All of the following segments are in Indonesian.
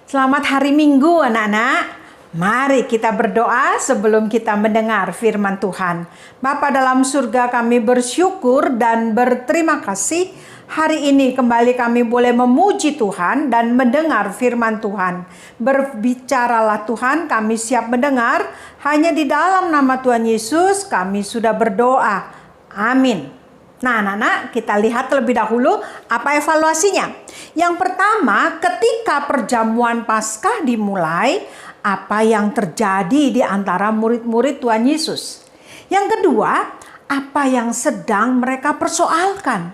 Selamat hari Minggu anak-anak. Mari kita berdoa sebelum kita mendengar firman Tuhan. Bapa dalam surga, kami bersyukur dan berterima kasih. Hari ini kembali kami boleh memuji Tuhan dan mendengar firman Tuhan. Berbicaralah Tuhan, kami siap mendengar. Hanya di dalam nama Tuhan Yesus kami sudah berdoa. Amin. Nah anak-anak, kita lihat terlebih dahulu apa evaluasinya. Yang pertama, ketika perjamuan Paskah dimulai, apa yang terjadi di antara murid-murid Tuhan Yesus. Yang kedua, apa yang sedang mereka persoalkan.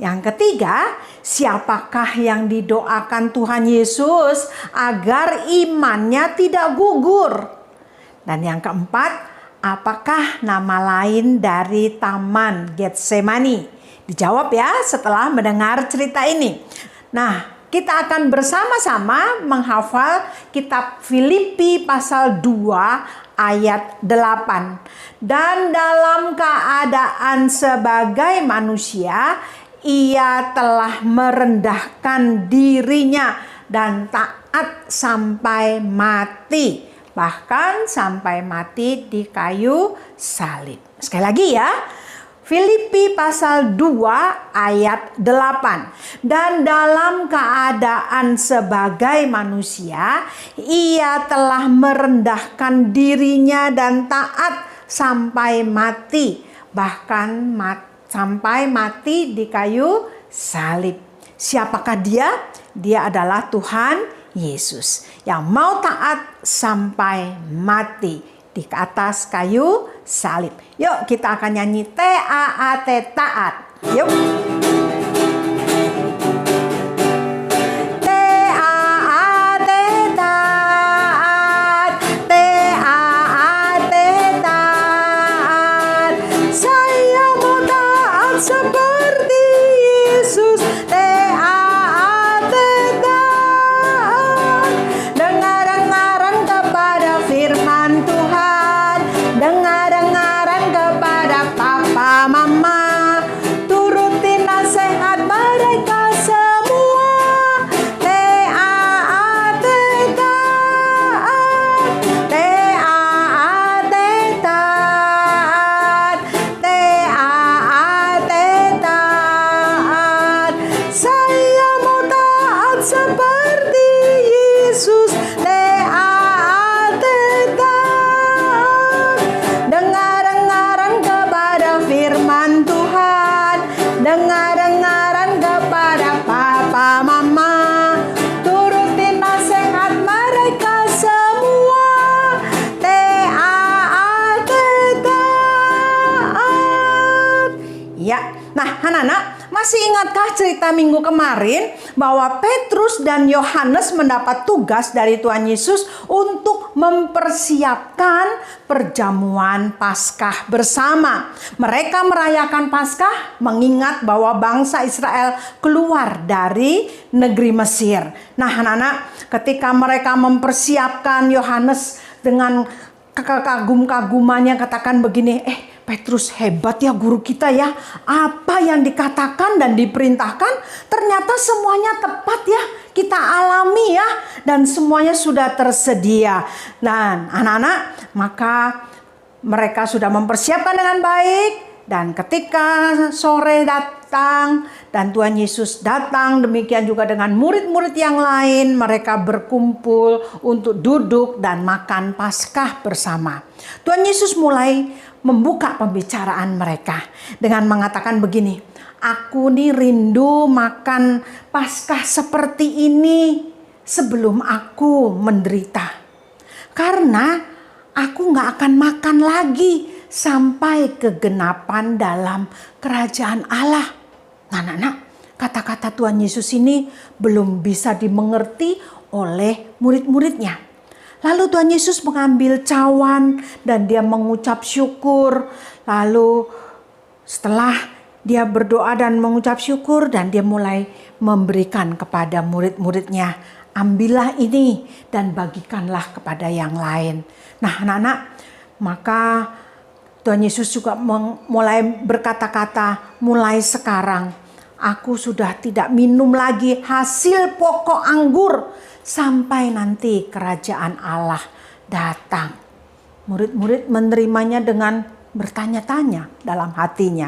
Yang ketiga, siapakah yang didoakan Tuhan Yesus agar imannya tidak gugur. Dan yang keempat, apakah nama lain dari Taman Getsemani? Dijawab ya setelah mendengar cerita ini. Nah, kita akan bersama-sama menghafal kitab Filipi pasal 2 ayat 8. Dan dalam keadaan sebagai manusia, ia telah merendahkan dirinya dan taat sampai mati. Bahkan sampai mati di kayu salib. Sekali lagi ya. Filipi pasal 2 ayat 8. Dan dalam keadaan sebagai manusia, ia telah merendahkan dirinya dan taat sampai mati. Bahkan sampai mati di kayu salib. Siapakah dia? Dia adalah Tuhan Yesus yang mau taat sampai mati di atas kayu salib. Yuk kita akan nyanyi T-A-A-T, taat. Yuk. T-A-A-T, taat. T-A-A-T, taat. Saya mau taat seperti Yesus. T-A-A-T, taat. Dengar-dengaran kepada firman Tuhan. Dengar-dengaran kepada papa mama. Turuti nasihat mereka semua. T-A-A-T, taat. T-A-A-T, taat. T-A-A-T, taat. Saya mau taat seperti Yesus. T-A-A-T, taat. Dengar-dengaran kepada firman Tuhan. Dengar-dengaran kepada papa mama. Turuti nasihat mereka semua. T-A-A-T, taat. Ya, nah anak-anak, masih ingatkah cerita minggu kemarin bahwa Petrus dan Yohanes mendapat tugas dari Tuhan Yesus untuk mempersiapkan perjamuan Paskah bersama. Mereka merayakan Paskah mengingat bahwa bangsa Israel keluar dari negeri Mesir. Nah anak-anak, ketika mereka mempersiapkan, Yohanes dengan kagum-kagumannya katakan begini, Petrus, hebat ya guru kita ya. Apa yang dikatakan dan diperintahkan ternyata semuanya tepat ya. Kita alami ya. Dan semuanya sudah tersedia. Dan anak-anak, maka mereka sudah mempersiapkan dengan baik. Dan ketika sore datang dan Tuhan Yesus datang, demikian juga dengan murid-murid yang lain, mereka berkumpul untuk duduk dan makan Paskah bersama. Tuhan Yesus mulai membuka pembicaraan mereka dengan mengatakan begini, aku nih rindu makan Paskah seperti ini sebelum aku menderita. Karena aku gak akan makan lagi sampai kegenapan dalam kerajaan Allah. Nah, anak-anak, kata-kata Tuhan Yesus ini belum bisa dimengerti oleh murid-muridnya. Lalu Tuhan Yesus mengambil cawan dan dia mengucap syukur. Lalu setelah dia berdoa dan mengucap syukur dan dia mulai memberikan kepada murid-muridnya. Ambillah ini dan bagikanlah kepada yang lain. Nah anak-anak, maka Tuhan Yesus juga mulai berkata-kata, mulai sekarang Aku sudah tidak minum lagi hasil pokok anggur sampai nanti kerajaan Allah datang. Murid-murid menerimanya dengan bertanya-tanya dalam hatinya.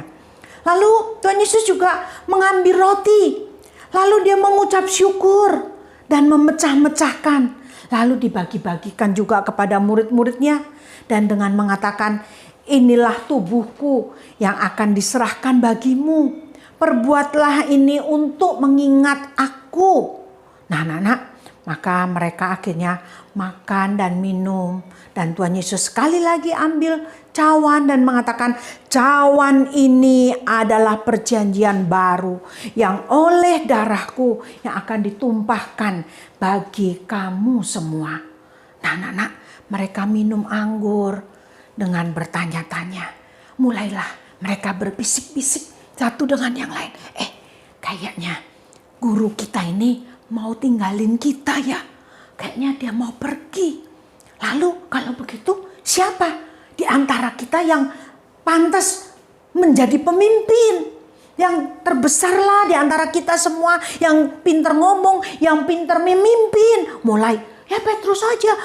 Lalu Tuhan Yesus juga mengambil roti. Lalu dia mengucap syukur dan memecah-mecahkan. Lalu dibagi-bagikan juga kepada murid-muridnya. Dan dengan mengatakan, inilah tubuhku yang akan diserahkan bagimu. Perbuatlah ini untuk mengingat aku. Nah anak-anak, maka mereka akhirnya makan dan minum. Dan Tuhan Yesus sekali lagi ambil cawan dan mengatakan, cawan ini adalah perjanjian baru yang oleh darahku yang akan ditumpahkan bagi kamu semua. Nah anak-anak, mereka minum anggur dengan bertanya-tanya. Mulailah mereka berbisik-bisik satu dengan yang lain. Kayaknya guru kita ini mau tinggalin kita ya. Kayaknya dia mau pergi. Lalu kalau begitu siapa di antara kita yang pantas menjadi pemimpin? Yang terbesarlah di antara kita semua, yang pintar ngomong, yang pintar memimpin. Mulai, ya Petrus aja,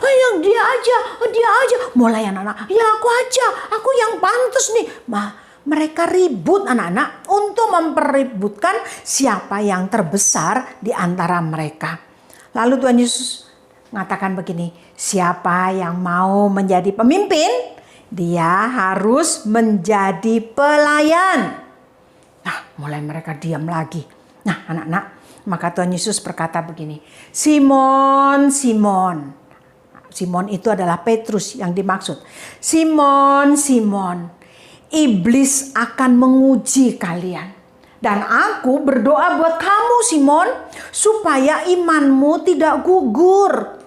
yang dia aja. Mulai anak-anak, ya aku aja, aku yang pantas nih. Mereka ribut anak-anak untuk memperebutkan siapa yang terbesar di antara mereka. Lalu Tuhan Yesus mengatakan begini, siapa yang mau menjadi pemimpin, dia harus menjadi pelayan. Nah, mulai mereka diam lagi. Nah, anak-anak, maka Tuhan Yesus berkata begini, Simon, Simon. Simon itu adalah Petrus yang dimaksud. Simon, Simon, iblis akan menguji kalian. Dan aku berdoa buat kamu Simon, supaya imanmu tidak gugur.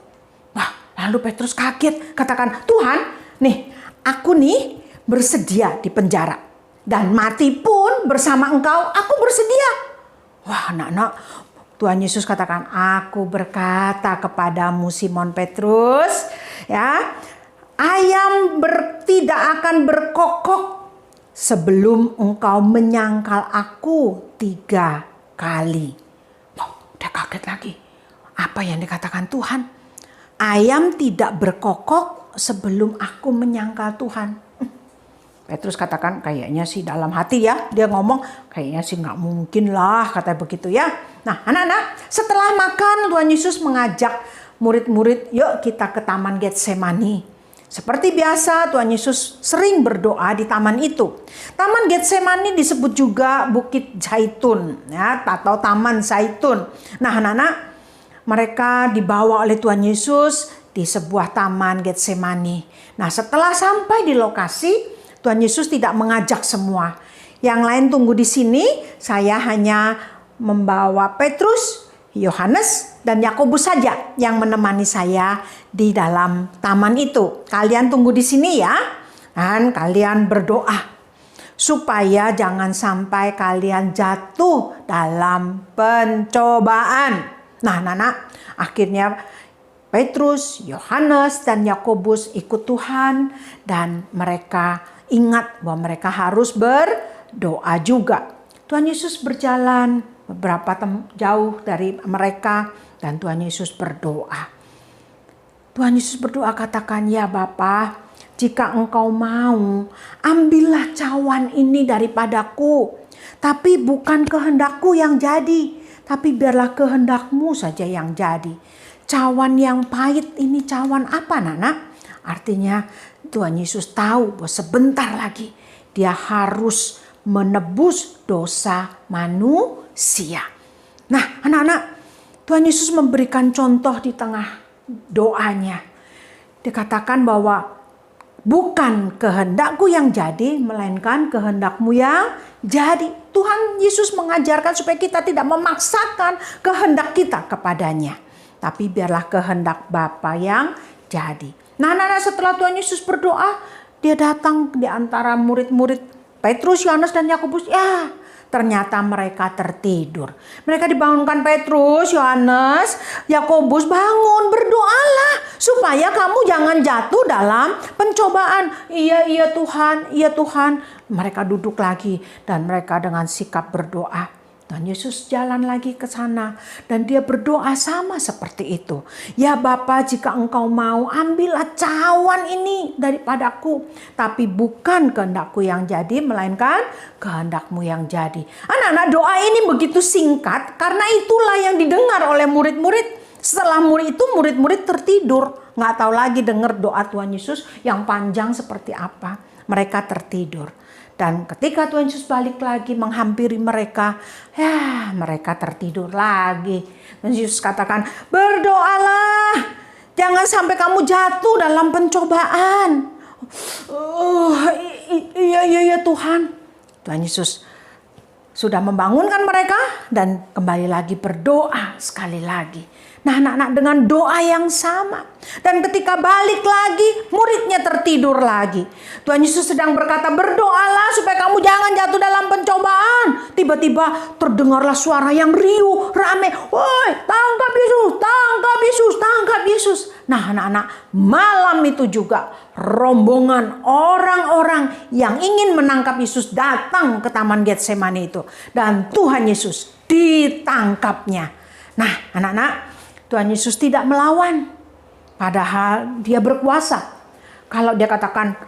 Lalu Petrus kaget, katakan, Tuhan, nih aku nih bersedia di penjara. Dan mati pun bersama engkau, aku bersedia. Wah anak-anak, Tuhan Yesus katakan, aku berkata kepadamu Simon Petrus, ya, ayam tidak akan berkokok sebelum engkau menyangkal aku 3 kali. Udah kaget lagi. Apa yang dikatakan Tuhan? Ayam tidak berkokok sebelum aku menyangkal Tuhan. Petrus katakan, kayaknya sih dalam hati ya. Dia ngomong, kayaknya sih gak mungkin lah, katanya begitu ya. Nah anak-anak, setelah makan Tuhan Yesus mengajak murid-murid, yuk kita ke Taman Getsemani. Seperti biasa Tuhan Yesus sering berdoa di taman itu. Taman Getsemani disebut juga Bukit Zaitun ya, atau Taman Zaitun. Nah anak-anak, mereka dibawa oleh Tuhan Yesus di sebuah taman Getsemani. Nah setelah sampai di lokasi, Tuhan Yesus tidak mengajak semua. Yang lain tunggu di sini, saya hanya membawa Petrus, Yohanes, dan Yakobus saja yang menemani saya di dalam taman itu. Kalian tunggu di sini ya, dan kalian berdoa supaya jangan sampai kalian jatuh dalam pencobaan. Nah, anak-anak, akhirnya Petrus, Yohanes, dan Yakobus ikut Tuhan dan mereka ingat bahwa mereka harus berdoa juga. Tuhan Yesus berjalan beberapa jauh dari mereka dan Tuhan Yesus berdoa. Tuhan Yesus berdoa, katakan, ya Bapa, jika engkau mau, ambillah cawan ini daripadaku. Tapi bukan kehendakku yang jadi, tapi biarlah kehendakmu saja yang jadi. Cawan yang pahit ini cawan apa, Nana? Artinya Tuhan Yesus tahu bahwa sebentar lagi dia harus menebus dosa manusia. Nah, anak-anak, Tuhan Yesus memberikan contoh di tengah doanya. Dikatakan bahwa bukan kehendakku yang jadi, melainkan kehendakmu yang jadi. Tuhan Yesus mengajarkan supaya kita tidak memaksakan kehendak kita kepadanya, tapi biarlah kehendak Bapa yang jadi. Nah, setelah Tuhan Yesus berdoa, dia datang di antara murid-murid Petrus, Yohanes, dan Yakobus. Ya, ternyata mereka tertidur. Mereka dibangunkan Petrus, Yohanes, Yakobus, bangun, berdoalah supaya kamu jangan jatuh dalam pencobaan. Iya Tuhan, iya Tuhan. Mereka duduk lagi dan mereka dengan sikap berdoa. Dan Yesus jalan lagi ke sana dan dia berdoa sama seperti itu. Ya Bapa, jika engkau mau, ambillah cawan ini daripadaku. Tapi bukan kehendakku yang jadi, melainkan kehendakmu yang jadi. Anak-anak, doa ini begitu singkat karena itulah yang didengar oleh murid-murid. Setelah murid-murid tertidur. Nggak tahu lagi dengar doa Tuhan Yesus yang panjang seperti apa. Mereka tertidur. Dan ketika Tuhan Yesus balik lagi menghampiri mereka, ya mereka tertidur lagi. Dan Yesus katakan, berdoalah, jangan sampai kamu jatuh dalam pencobaan. Iya Tuhan. Tuhan Yesus sudah membangunkan mereka dan kembali lagi berdoa sekali lagi. Nah anak-anak, dengan doa yang sama. Dan ketika balik lagi, muridnya tertidur lagi. Tuhan Yesus sedang berkata, berdoalah supaya kamu jangan jatuh dalam pencobaan. Tiba-tiba terdengarlah suara yang riuh, rame. Woi, tangkap Yesus, tangkap Yesus, tangkap Yesus. Nah anak-anak, malam itu juga rombongan orang-orang yang ingin menangkap Yesus datang ke Taman Getsemani itu. Dan Tuhan Yesus ditangkapnya. Nah anak-anak, Tuhan Yesus tidak melawan. Padahal dia berkuasa. Kalau dia katakan,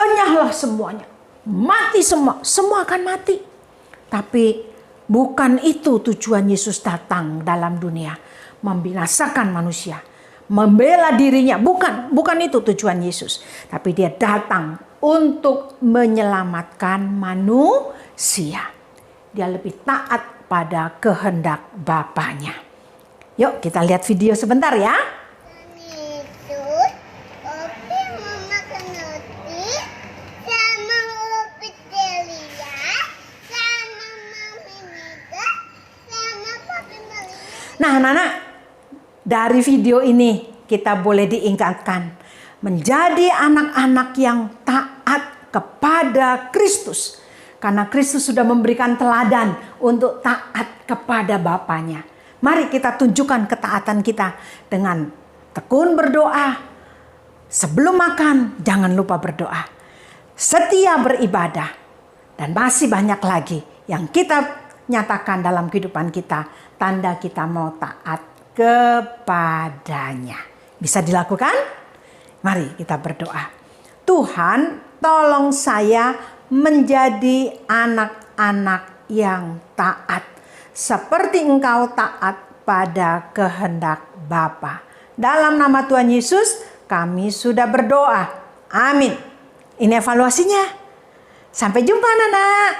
enyahlah semuanya. Mati semua. Semua akan mati. Tapi bukan itu tujuan Yesus datang dalam dunia. Membinasakan manusia. Membela dirinya. Bukan itu tujuan Yesus. Tapi dia datang untuk menyelamatkan manusia. Dia lebih taat pada kehendak Bapaknya. Yuk kita lihat video sebentar ya. Yesus, oke mama roti sama huruf Delia sama mami Mega sama papi Maria. Nah anak-anak, dari video ini kita boleh diingatkan menjadi anak-anak yang taat kepada Kristus. Karena Kristus sudah memberikan teladan untuk taat kepada Bapaknya. Mari kita tunjukkan ketaatan kita dengan tekun berdoa. Sebelum makan, jangan lupa berdoa. Setia beribadah. Dan masih banyak lagi yang kita nyatakan dalam kehidupan kita. Tanda kita mau taat kepadanya. Bisa dilakukan? Mari kita berdoa. Tuhan, tolong saya menjadi anak-anak yang taat. Seperti engkau taat pada kehendak Bapa. Dalam nama Tuhan Yesus, kami sudah berdoa. Amin. Ini evaluasinya. Sampai jumpa anak-anak.